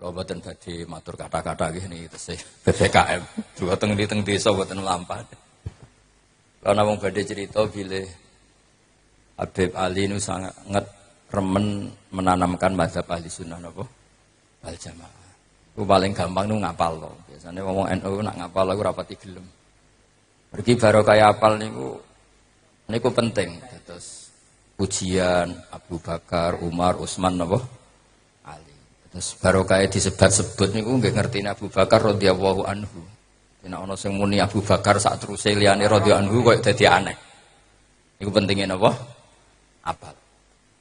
Kalau boten badhe matur kata-kata gini tesih PPKM. Dua teng desa boten mlampah. Kalau namung badhe cerita bilih Habib Ali nu sangat remen menanamkan mazhab ahli sunnah napa wal jamaah. Ku paling gampang nu ngapal to. Biasane ngomong NU nak ngapal aku rapati gelem. Pergi barokah apal niku penting. Terus pujian Abu Bakar, Umar, Utsman napa Ali. Terus barokah disebat-sebut niku nggih ngertine Abu Bakar radhiyallahu anhu. Nek ana sing muni Abu Bakar sak teruse liyane radhiyallahu anhu kok dadi aneh. Niku pentinge napa? Apal.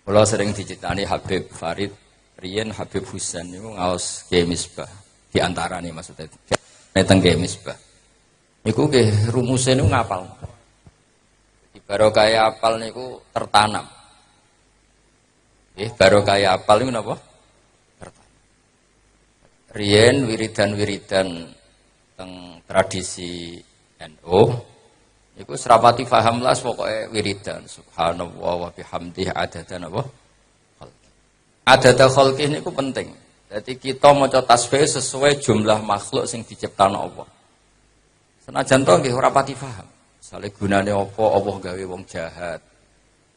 Kula sering dicitani Habib Farid, riyen Habib Husain niku ngaos Kiai Misbah. Di antarane maksudnya teng Kiai Misbah. Niku nggih rumuse niku ngapal. Di barokah apal niku tertanam. Nggih barokah apal niku napa? Riyen wiridan-wiridan teng tradisi NU iku serapati paham lah pokoke wiridan subhanallah wa bihamdihi adada napa khalqi. Adada khalqi niku penting. Jadi kita maca tasbih sesuai jumlah makhluk sing diciptakno Allah. Senajan to nggih ora pati paham. Misale gunane apa Allah gawe wong jahat.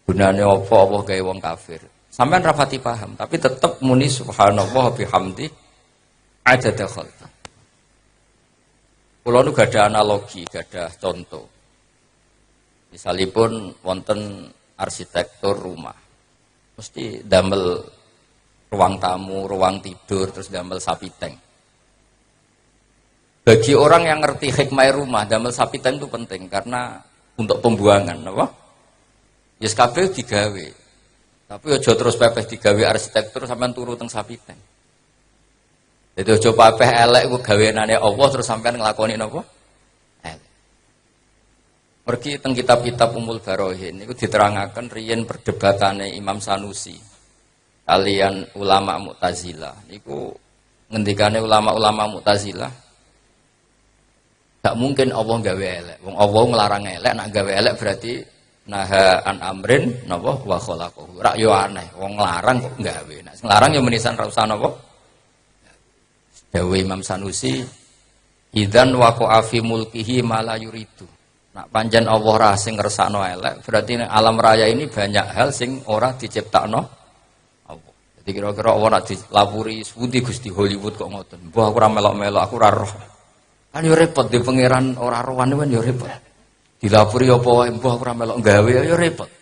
Gunane apa Allah gawe wong kafir. Sampeyan ra pati paham, tapi tetep muni subhanallah wa bihamdihi adada khalqi. Kula nu gadah analogi, gadah contoh. Misalipun wonten arsitektur rumah. Mesti damel ruang tamu, ruang tidur, terus damel sapi tank. Bagi orang yang ngerti hikmah rumah, damel sapi tank itu penting karena untuk pembuangan, apa? Yes kabeh digawe. Tapi aja terus pepeh digawe arsitektur sampean turu teng sapi tank. Jadi aja pepeh elek ku gaweanane Allah terus sampean nglakoni napa? Elek. Mergi teng kitab-kitab Ummul Barohin niku diterangaken riyen perdebatane Imam Sanusi kalian ulama Mu'tazilah niku ngendikane ulama-ulama Mu'tazilah gak mungkin Allah gawe elek. Wong Allah nglarang elek, nak gawe elek berarti naha an amrin napa wa khalaqahu. Rak yo aneh, wong nglarang kok gawe. Nek nglarang yo menisan ra usah napa. Dawe Imam Sanusi idzan waqa'a fi mulkihi ma la yuridu. Nak pancen Allah ra sing ngersakno elek, berarti alam raya ini banyak hal sing ora diciptakno Allah. Jadi kira-kira Allah nak dilapuri sepundi Gusti Hollywood kok ngoten. Mbah aku ora melok-melok, aku ora roh. Kan yo repot di pangeran ora rohane kan yo repot. Dilapuri apa wae mbah aku ora melok gawe yo repot.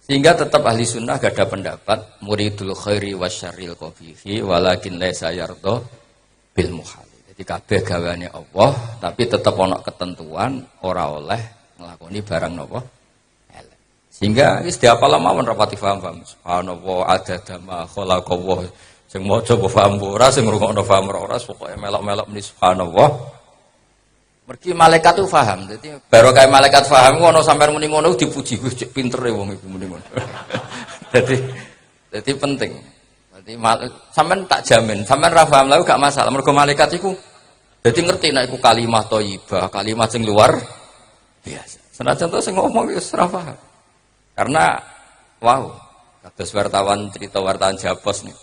Sehingga tetap ahli sunnah gak ada pendapat muridul khairi wasyarril qabihi walakin laisa yarda bil muhal. Jadi kabeh gaweane Allah tapi tetap ana ketentuan ora oleh nglakoni barang napa elek. Sehingga wis diapal mawon rapati paham. Subhanallah adada ma khalaqallah. Sing maca paham ora sing ngrungokno paham ora pokoke melok-melok muni subhanallah. Mergi malaikat itu paham, jadi baru kayak malaikat paham, ngono sampai muni ngono dipuji, cek pinter ya wong itu muni ngono. jadi penting. Jadi sampai tak jamin, sampai paham lalu gak masalah. Mergo malaikat itu, jadi ngerti nak iku kalimat thayyibah, kalimat sing luar biasa. Senajan to sing ngomong wis ora paham. Karena wow, kados wartawan cerita wartawan Japos nih,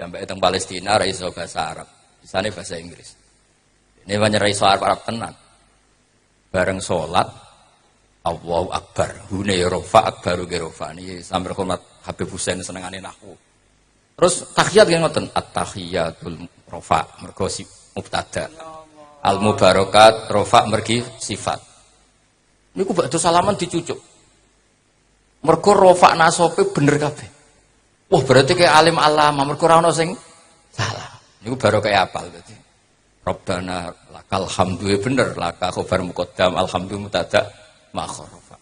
yang mbak teng Palestina ra iso bahasa Arab, bisane bahasa Inggris. Ini banyak rai soal Arab tenan. Bareng sholat, Allahu Akbar. Hune rofa akbaru gerofa. Ini sambil hormat Habib Husain senengane nahwu. Terus tahiyat yang ngoten. At-tahiyatul rofa mergo mubtada. Al mubarakat rofa mergi sifat. Niku bakdo salaman dicucuk. Mergo rofa nasope bener kabeh. Wah berarti kayak alim alama. Mergo ora ono sing salah. Niku baru kayak apal berarti. Rabbana lakal hamdu bener laka khobar muqaddam alhamdulillah mubtada ma'kharofa.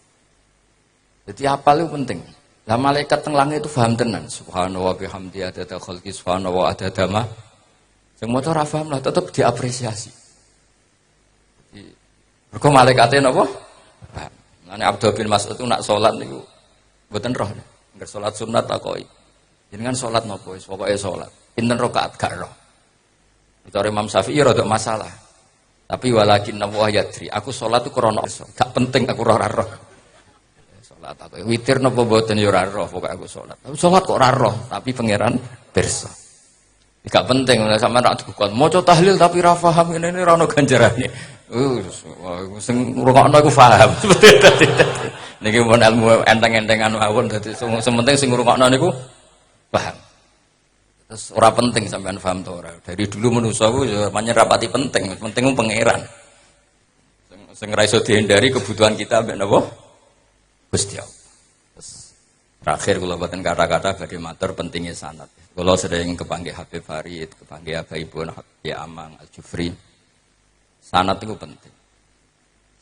Jadi apal itu penting. Lah malaikat teng langit itu paham tenan. Subhanallah bihamdi adada khalqi subhanallah adada ma. Sing maca ora paham lah tetep diapresiasi. Jadi mergo malaikate napa? Paham. Mane Abdul bin Mas'ud itu nak salat niku mboten roh. Engger salat sunat takoki. Jenengan salat napa wis pokoke salat. Pinten rakaat gak roh. Cara Imam Syafi'i rada masalah. Tapi walakin Allah yadri. Aku salat itu krana gak penting aku ora roh. Salat aku witir napa mboten ya ora roh pokoke aku salat. Aku salat kok ora roh, tapi pangeran pirsa. Gak penting sampean rak dikon. Maca tahlil tapi ra paham ngene ora ono ganjarane. Sing ngrungokno iku paham. Niki pun ilmu enteng-entengan mawon dadi sementing sing ngrungokno niku paham. Terus ora penting sampean paham to ora. Dari dulu manusa ku ya pancen rapati penting, penting pangeran. Sing ra iso dihindari kebutuhan kita mbek napa? Gusti Allah. Terakhir kalau buatan kata-kata bagi matur pentingnya sanad. Kalau sering kepanggih Habib Farid, kepanggih Abaibun ya Amang Al-Jufri, sanad itu penting.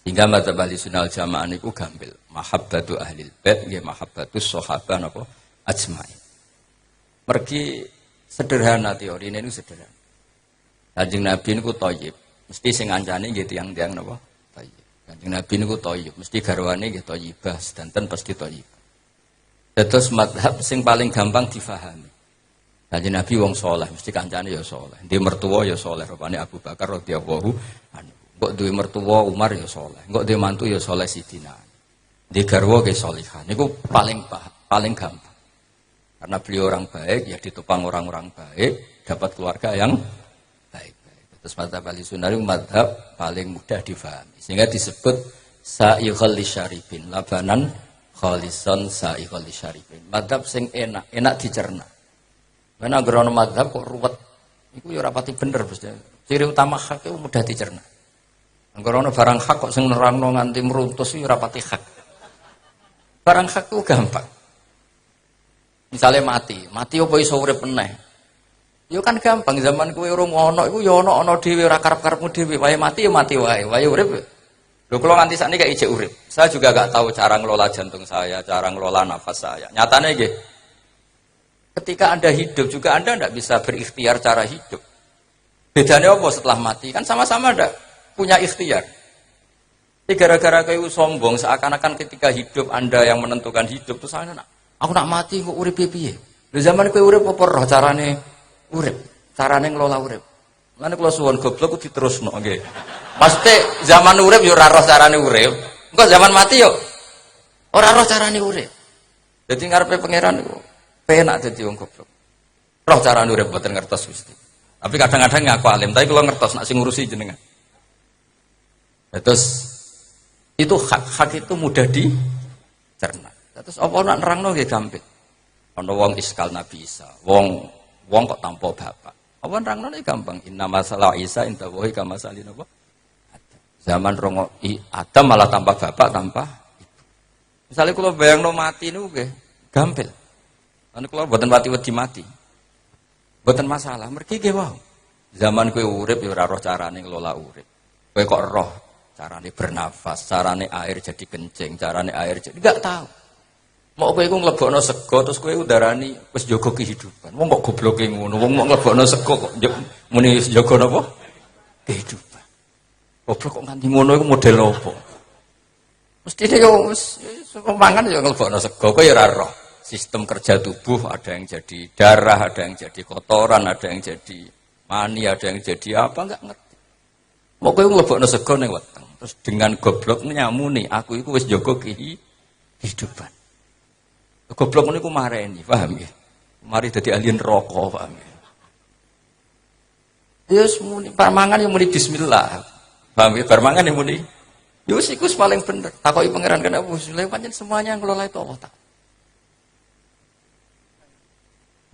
Sehingga madzhab Ahlussunnah wal Jamaah niku gampil. Mahabbatu ahlil bait nggih mahabbatus sahabah napa ajmain. Mergi sederhana teori ini sederhana. Kanjeng Nabi niku thayyib, mesti sing ngancani nggih tiyang-tiyang napa thayyib. Kanjeng Nabi niku thayyib, mesti garwane nggih thayyibah, sedanten pasti thayyib. Terus madhab sing paling gampang difahami. Kanjeng Nabi wong soleh, mesti kancane ya soleh. Dia mertua ya soleh, rupane Abu Bakar radhiyallahu anhu. Kok duwe mertua Umar ya soleh, kok duwe mantu ya soleh Sidina. Dia garwa ke solihah. Niku paling gampang. Karena beliau orang baik, ya ditopang orang-orang baik, dapat keluarga yang baik-baik. Terus madhab Ahlussunnah itu madhab paling mudah difahami. Sehingga disebut sa'ighal lisyaribin, labanan khalisan sa'ighal lisyaribin. Madhab sing enak dicerna. Karena agrono madhab kok ruwet. Iku ya rapati bener Bos. Ciri utama hak itu mudah dicerna. Agrono barang hak kok sing nerangno nganti meruntus ya rapati hak. Barang hak itu gampang. Misalnya mati apa iso urip meneh? Ya kan gampang zaman kowe urung ana iku ya ana dhewe ora karep-karepmu dhewe. Wae mati ya mati wae, wae urip. Lho kula nganti sakniki kayak ijek urip. Saya juga gak tahu cara ngelola jantung saya, cara ngelola nafas saya. Nyatane nggih. Ketika Anda hidup juga Anda tidak bisa berikhtiar cara hidup. Bedanya apa setelah mati? Kan sama-sama ndak punya ikhtiar. Jadi gara-gara kayu sombong seakan-akan ketika hidup Anda yang menentukan hidup itu saya aku nak mati kok urip piye? Lho zaman kowe urip apa roh carane urip, carane ngelola urip. Lan kula suwun goblok ku diterusno nggih. Maksudnya zaman urip yo ora roh carane urip. Engko zaman mati yo ora roh carane urip. Dadi ngarepe pangeran iku penak dadi wong goblok. Roh carane urip boten ngertos Gusti. Tapi kadang-kadang ngaku alim, tapi kula ngertos nak sing ngurusi jenengan. Terus itu hak itu mudah dicerna. Terus apa nak nerangno nggih gampang. Ana wong iskal Nabi Isa, wong kok tanpa bapak. Apa nerangno gampang. Inna masalah Isa inta wahi kama salin apa? Zaman rongo Adam malah tanpa bapak, tanpa ibu. Misalnya kalau bayangno mati niku nggih gampil. Anu kula mboten wedi mati. Mboten masalah, mergi nggih wae. Zaman kowe urip ya ora roh carane ngelola urip. Kowe kok roh carane bernafas, carane air jadi kencing, carane air jadi enggak tahu. Mau kowe iku mlebokno sego terus kowe udarani wis jaga kehidupan. Wong kok gobloke ngono, wong mau mlebokno sego kok muni wis jaga napa? Kehidupan. Goblok kok nganti ngono iku model apa? Mestine yo wis mangan yo mlebokno sego, kowe ya ora roh. Sistem kerja tubuh ada yang jadi darah, ada yang jadi kotoran, ada yang jadi mani, ada yang jadi apa enggak ngerti. Mau kowe mlebokno sego ning weteng. Terus dengan goblok nyamuni, aku iku wis jaga kehidupan. Goblok niku mareni, paham ya? Mari dadi alien rokok, paham ya? Yes, muni mangan yang muni bismillah. Paham ya? Bar mangan yang muni. Yus iku paling bener. Takoki pangeran kena Sulaiman pancen semuanya yang ngelola itu Allah Ta'ala.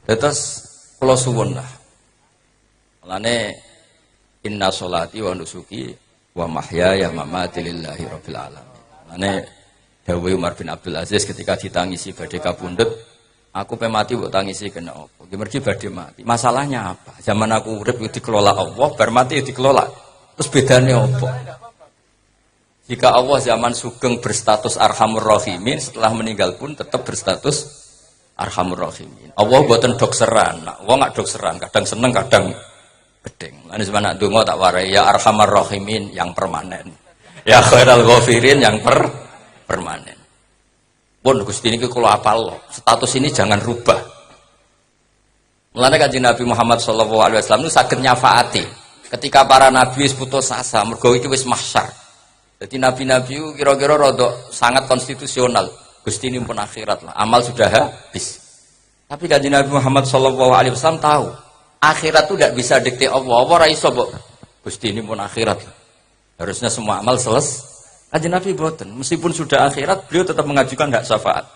Terus kula suwun lah. Mulane inna sholati wa nusuki wa mahyaya mamati lillahi rabbil alamin. Mulane dawuh Umar bin Abdul Aziz ketika ditangisi badhe kapundhut, aku pe mati mbok tangisi kena apa? Nggih mergi badhe mati. Masalahnya apa? Zaman aku urip dikelola Allah, bar mati dikelola. Terus bedane apa? Jika Allah zaman sugeng berstatus Arhamur Rahimin, setelah meninggal pun tetap berstatus Arhamur Rahimin. Allah mboten dokseran. Nah, wong gak dokseran, kadang seneng, kadang gedeng. Lan sampeyan ndonga tak warai ya Arhamur Rahimin yang permanen. Ya Khairal Ghafirin yang permanen. Pun Gusti niki kula apal, status ini jangan rubah. Mulane Kanjeng Nabi Muhammad sallallahu alaihi wasallam itu saged nyafaati ketika para nabi wis putus asa, mergo iki wis mahsyar. Jadi nabi-nabi itu kira-kira rada sangat konstitusional. Gusti ini pun akhirat lah, amal sudah habis. Tapi Kanjeng Nabi Muhammad sallallahu alaihi wasallam tahu Akhirat itu tidak bisa dikte Allah. Allah ora iso kok. Gusti ini pun akhirat. Harusnya semua amal selesai. Kanjeng Nabi boten, meskipun sudah akhirat, beliau tetap mengajukan hak syafaat.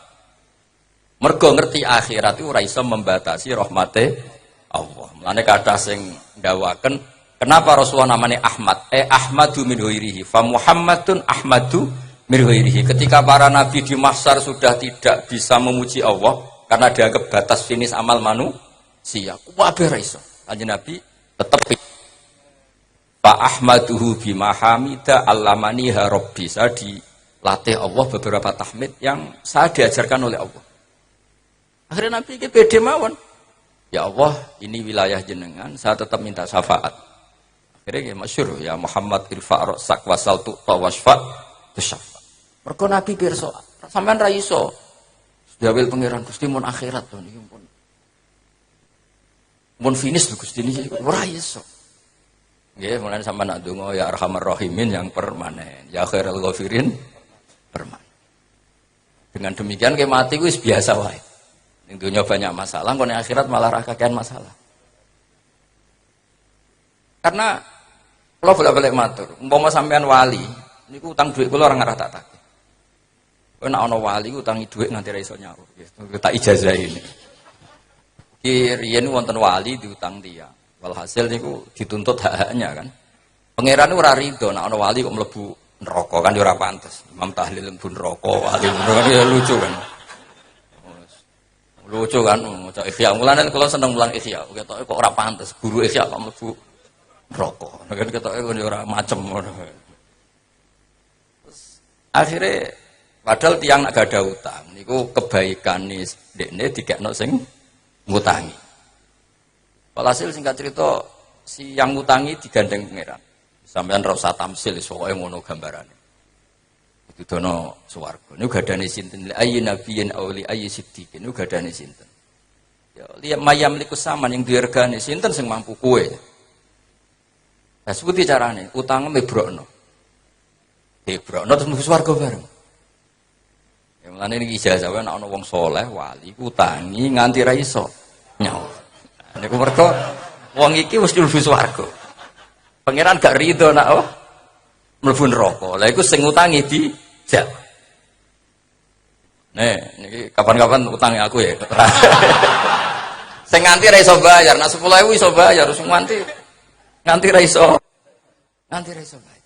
Mergo ngerti akhirat itu ora iso membatasi rahmate Allah. Mulane kathah sing ndawaken, kenapa Rasulullah namanya Ahmad? Ahmadu min ghairihi. Fa Muhammadun Ahmadu min ghairihi. Ketika para nabi di mahsyar sudah tidak bisa memuji Allah karena dianggap batas finish amal manusia. Kabeh ra iso. Kanjeng Nabi tetep Fa ahmaduhu bima hamida allamani ha rabbi. Saya dilatih Allah beberapa tahmid yang saya diajarkan oleh Allah. Akhirnya Nabi ini pede mawon. Ya Allah, ini wilayah jenengan, saya tetap minta syafaat. Akhirnya masyhur ya Muhammad irfa' ra'sak wasal tu'ta wasfa' tusyaffa. Mergo Nabi pirsa, sampean ra iso. Dawil pangeran Gusti mun akhirat to niki pun. Mun finish lho Gusti niki ora iso. Nggih, mulane sampean nak donga ya Arhamar Rahimin yang permanen, ya Khairul Ghafirin permanen. Dengan demikian ke mati wis biasa wae. Ning dunya banyak masalah, kok ning akhirat malah ra kakean masalah. Karena kalau bolak-balik matur, umpama sampean wali, niku utang dhuwit kula ora ngarah tak tagih. Kowe nek ana wali utangi dhuwit nganti ra iso nyaur, tak ijazah ini. Ki riyen wonten wali diutang tiyang. Walhasil niku dituntut hak-haknya kan. Pangeran ora rido nek ana wali kok mlebu neraka kan ora pantes. Imam tahlil mlebu neraka, wali neraka lucu kan. Lucu kan maca Ihya. Mulane kalau seneng mulang Ihya, ketoke kok ora pantes guru Ihya kok mlebu neraka. Kan ketoke ora macem ngono. Akhirnya padahal tiang nak gak ada utang niku kebaikane dekne dikekno sing ngutangi. Walhasil singkat cerita si yang ngutangi digandeng pangeran. Sampeyan ora usah tamsil pokoke ngono gambarane. Itu dono swarga. Niku gadane sinten? Ayyi nabiyyin auli ayyi siddiqin. Niku gadane sinten? Ya liya mayam liku saman yang diregani sinten sing mampu kowe. Lah seputi carane utange mebrokno. Mebrokno terus mlebu swarga bareng. Ya mulane iki ijazah wae nek ana wong saleh wali utangi nganti ra iso nyaur. Niku mergo wong iki mesti mlebu swarga. Pangeran gak rido nak mlebu neraka. Lah iku sing ngutangi dijak. Niki kapan-kapan utangi aku ya. Sing nganti ra iso bayar, nak 10.000 iso bayar, sing nganti ra iso. Nganti ra iso bayar.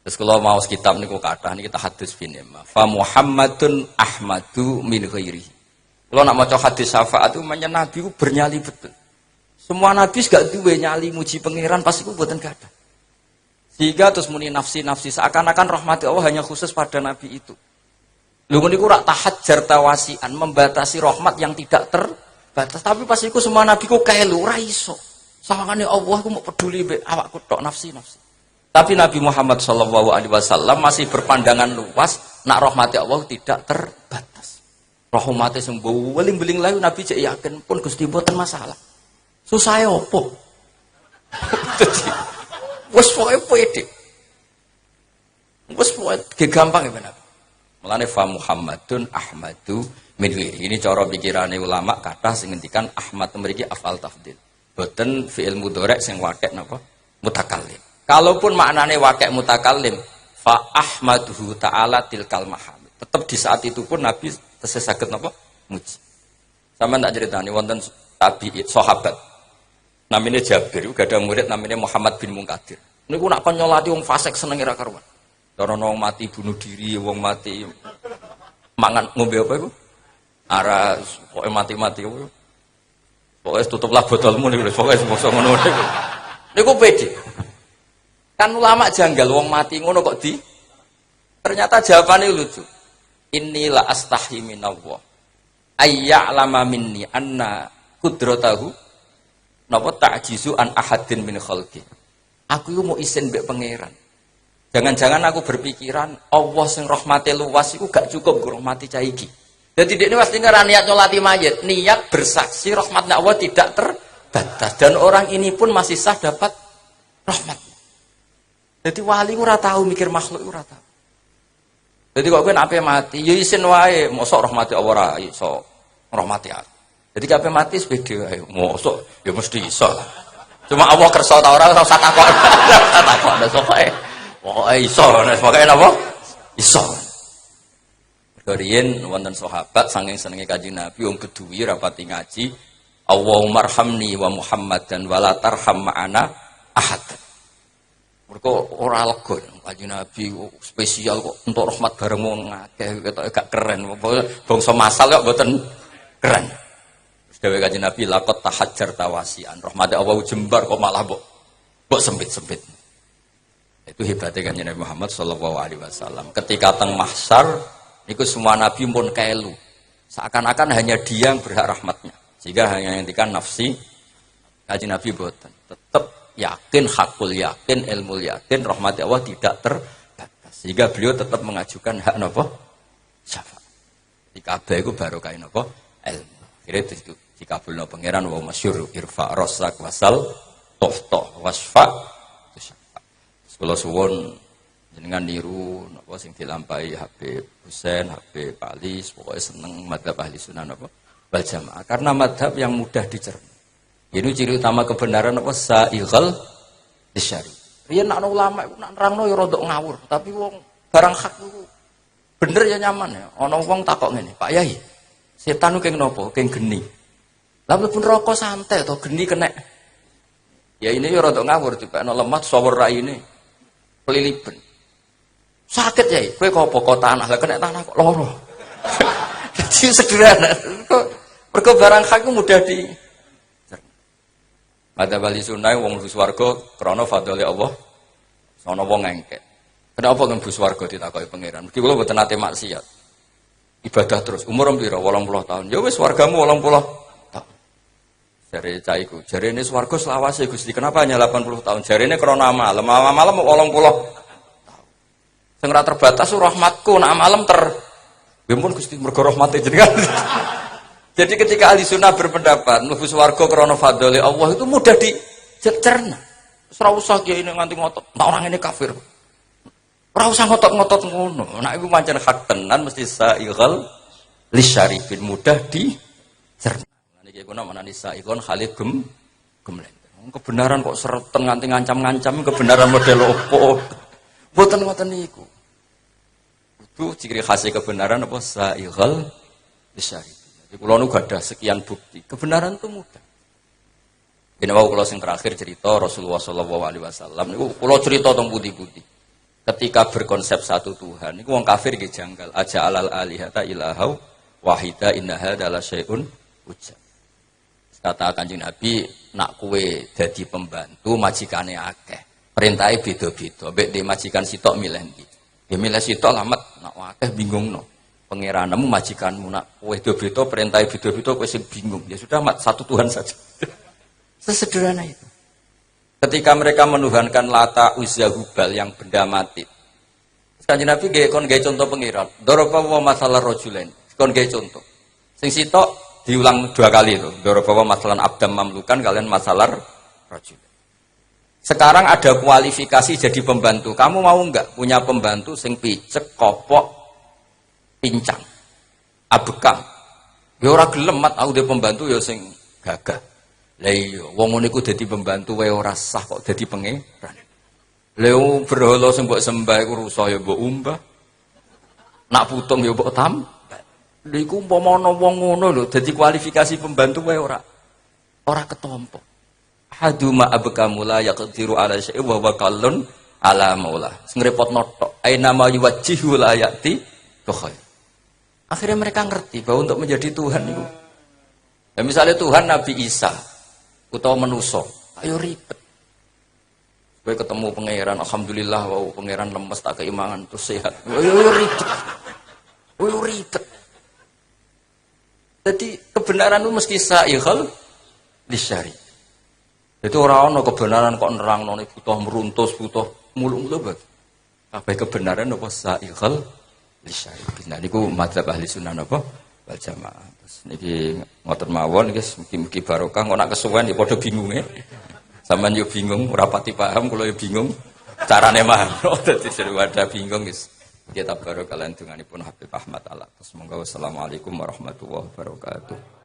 Terus kalau mau kitab niku kathah niki tahadus binema. Fa Muhammadun Ahmadu min ghairihi. Kalau nak maca hadis syafaat itu Nabi itu bernyali betul. Semua nabi gak duwe nyali muji pangeran pas iku mboten gadah. Sehingga terus muni nafsi-nafsi seakan-akan rahmati Allah hanya khusus pada nabi itu. Lho niku rak tahajjar tawasian membatasi rahmat yang tidak terbatas. Tapi pas iku semua nabi ku kelu ora iso. Sawangane Allah ku mau peduli mbek awakku tok nafsi-nafsi. Tapi Nabi Muhammad SAW masih berpandangan luas, nak rahmati Allah tidak terbatas. Rahmati sembuh, beling-beling layu Nabi cek yakin pun Gusti mboten masalah. Susah opo? Wes pokoke pede. Wes pokoke gampang ya benar. Mulane fa Muhammadun Ahmadu min ghairi. Ini cara pikirane ulama kathah sing ngendikan Ahmad mriki afal tafdhil. Boten fi'il mudhari' sing wakek napa? Mutakallim. Kalaupun maknane wakek mutakallim, fa ahmaduhu ta'ala tilkal mahamid. Tetap di saat itu pun Nabi tesih saged napa? Muji. Sampeyan tak critani wonten tabi'in sahabat. Namine Jabir, uga ada murid namanya Muhammad bin Munkadir. Niku nak kon nyolati wong fasik senenge ra karuan. Cara wong mati bunuh diri, wong mati mangan ngombe apa iku? Aras, pokoke mati-mati apa. Pokoke tutuplah botolmu niku, pokoke semasa ngono niku. Niku pede. Kan ulama janggal wong mati ngono kok di. Ternyata jawabannya lucu. Inilah astahi minallah. Ayya'lama minni anna qudratahu napa ta'jizu an ahadin min khalqi. Aku iku mau isin mbek pangeran. Jangan-jangan aku berpikiran Allah sing rahmate luas iku gak cukup nggo rahmati cah iki. Dadi dekne pasti ora niat nyolati mayit, niat bersaksi rahmatnya Allah tidak terbatas dan orang ini pun masih sah dapat rahmat. Jadi wali ora tahu mikir makhluk ora tahu. Jadi kok kowe ape mati, ya isin wae, mosok rahmati Allah ora iso rahmati aku. Jadi kabeh mati sepeda ae. Mosok ya mesti iso lah. Cuma Allah kersa ta ora usah takon. Takon sokoke. Pokoke iso, pokoke napa? Iso. Keriyen wonten sahabat saking senenge Kanjeng Nabi wong Beduwi rapati ngaji, Allahumma arhamni wa Muhammadan wa la tarham ma'ana ahad. Mereka ora lega Kanjeng Nabi spesial kok untuk rahmat bareng wong akeh ketoke gak keren. Bangsa masal kok mboten keren. Terus dawuh Kanjeng Nabi laqad tahajjar tawasian. Rahmate Allah jembar kok malah mbok sempit-sempit. Itu hebatnya Kanjeng Nabi Muhammad sallallahu alaihi wasallam. Ketika teng mahsyar niku semua nabi pun kelu. Seakan-akan hanya dia yang berhak rahmatnya. Sehingga hanya ngendikan nafsi Kanjeng Nabi boten. Tetap yakin, hakul yakin, ilmu yakin, rahmat Allah tidak terbatas. Sehingga beliau tetap mengajukan hak napa? Syafaat. Di kabeh iku barokah napa? Ilmu. Kira itu dikabulno pangeran wa masyhur irfa rasak wasal tohto wasfa syafaat. Kula suwun jenengan niru napa sing dilampahi Habib Husain, Habib Alis, pokoknya seneng madzhab ahli sunnah napa wal jamaah karena madzhab yang mudah dicerna. Ini ciri utama kebenaran apa saighal disyari. Riyen nak ulama iku nak nerangno ya rada ngawur, tapi wong barang hak iku bener ya nyaman ya. Ana wong takok ngene, Pak Yai, setan ku keng napa? Keng geni. Lah mlebu neraka santai to, geni kenek. Ya ini ya rada ngawur dipekno lemah sawur raine. Peliliben. Sakit ya, kowe kok pokok tanah, lah kena tanah kok loro. Jadi sederhana. Mergo barang hak mudah di. Madzhab ahli sunnah wong mlebu swarga krana fadhole Allah. Sono wong engkek. Kenapa ngen mlebu swarga ditakoki pangeran? Mergi kula mboten nate maksiat. Ibadah terus. Umur piro? 80 tahun. Ya wis swargamu 80 tahun. Jare cah iku, jarene swarga selawase Gusti. Kenapa hanya 80 tahun? Jarene krana malam 80. Sing ora terbatas rahmatku nak malam nggih pun Gusti mergo rahmate jenengan. Jadi ketika ahli sunnah berpendapat mlebu swarga krana fadhole Allah itu mudah dicerna. Ora usah kiai nganti ngotot, nek orang ini kafir. Ora usah ngotot-ngotot ngono. Nek iku pancen hak tenan mesti saighal lisyarifin mudah dicerna. Lan iki kuna manani saighon Khalid gemlen. Kebenaran kok sereten nganti ngancam-ngancam kebenaran model opo? Mboten ngoten niku. Itu ciri khas kebenaran apa saighal lisyarif. Jadi kula nu gadah sekian bukti. Kebenaran itu mudah. Ini wau kula sing terakhir cerita Rasulullah sallallahu alaihi wasallam niku kula cerita teng pundi-pundi. Ketika berkonsep satu Tuhan niku wong kafir nggih janggal. Aja alal alihata ilahau wahida inna hadza la syai'un ujab. Kata Kanjeng Nabi, nak kowe dadi pembantu majikane akeh. Perintahe beda-beda. Mbek dhe majikan sitok milih ndi? Ya milih sitok lamet nak akeh bingungno. Pangeranmu majikanmu nak kowe beda-beda perintahe beda-beda kowe sing bingung. Ya sudah mat satu Tuhan saja. Sesederhana itu. Ketika mereka menuhankan Lata, Uzza, Hubal yang benda mati. Kanjeng Nabi nggih kon nggih contoh pangeran. Daraba wa masalah rajulain. Kon nggih contoh. Sing sitok diulang 2 kali itu. Daraba wa masalan abdam mamlukan kalian masalah rajul. Sekarang ada kualifikasi jadi pembantu. Kamu mau enggak punya pembantu sing picek, kopok, pincang, abekang? Ya ora gelem mat aku dhe pembantu ya sing gagah. Lah iya, wong ngene iku dadi pembantu wae ora sah kok dadi pangeran. Lha berhala sing mbok sembah iku rusa ya mbok umbah. Nak putung ya mbok tam. Lha iku umpama ana wong ngono lho dadi kualifikasi pembantu wae ora ketompo. Haduma abkamu la yaqdiru ala syai'in wa wakallun ala maula. Sing repotno tok. Aina ma yuwajjihu la yati khair. Akhirnya mereka ngerti bahwa untuk menjadi Tuhan itu. Ya misalnya Tuhan Nabi Isa utawa manusa, ayo ribet. Kowe ketemu pangeran, alhamdulillah wow pangeran lemes tak keimangan terus sehat. Ayo ribet. Ayo ribet. Jadi kebenaran itu mesti saighal lisyari. Itu orang-orang kebenaran kok nerangno butuh meruntus, butuh mulung-mulung. Kabeh kebenaran apa saighal lisyari. Nah niku madzhab ahli sunnah napa wal jamaah. Terus niki ngoten mawon niki mugi-mugi barokah kok nak kesuwen ya padha bingunge. Sampeyan yo bingung, ora pati paham, kula yo bingung. Carane mahal. Dadi ada bingung wis. Kita barokah lan dunganipun Habib Ahmad Allah. Semoga wassalamualaikum warahmatullahi wabarakatuh.